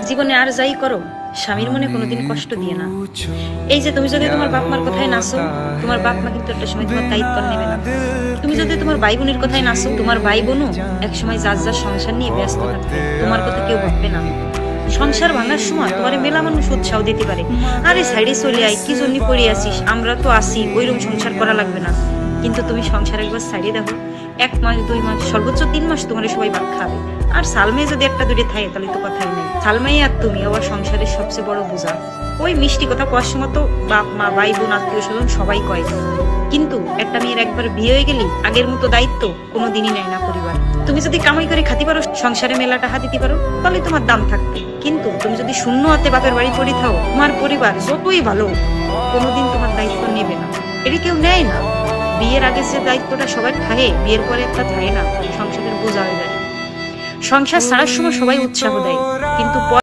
জীবনে আর যাই করো, স্বামীর মনে কোনোদিন কষ্ট দিয়ে না। এই যে তুমি যদি তোমার বাপ মার কথায় নাচো, তোমার বাপ মা কিন্তু একটা সময় তোমার দায়িত্ব নেবে না। তুমি যদি তোমার ভাই বোনের কথায় নাচো, তোমার ভাই বোনও এক সময় যার যার সংসার নিয়ে ব্যস্ত থাকবে, তোমার কথা কেউ ভাববে না। সংসার ভাঙার সময় তোমার মেলা মানুষ উৎসাহ দিতে পারে, আরে সাইডে চলে আয়, কি জন্য পড়ে আসিস, আমরা তো আসি, ওইরকম সংসার করা লাগবে না। কিন্তু তুমি সংসার একবার সাইডে দেখো, 1 মাস 2 মাস সর্বোচ্চ 3 মাস তোমার সবাই ভাত খাবে। আর সালমাই যদি একটা দুটো থাকে তাহলে তো কথাই নেই। সালমাই আর তুমি আবার সংসারের সবচেয়ে বড় বোঝা। ওই মিষ্টি কথা কওয়ার সময় তো বাপ মা ভাই বোন আত্মীয় স্বজন সবাই কয়, কিন্তু একটা মেয়ের একবার বিয়ে হয়ে গেলে আগের মতো দায়িত্ব কোনোদিনই নেয় না পরিবার। তুমি যদি কামাই করে খাতে পারো, সংসারে মেলাটা হাত দিতে পারো, তাহলে তোমার দাম থাকবে। কিন্তু তুমি যদি শূন্য হাতে বাপের বাড়ি পড়ে থাও, তোমার পরিবার যতই ভালো কোনোদিন তোমার দায়িত্ব নেবে না। এটা কেউ নেয় না। বিয়ের আগে যে দায়িত্বটা সবার থাকে, বিয়ের পরে একটা থাকে না, সংসারের বোঝা হয়ে যায়। সংসার ছাড়ার সময় সবাই উৎসাহ দেয়, কিন্তু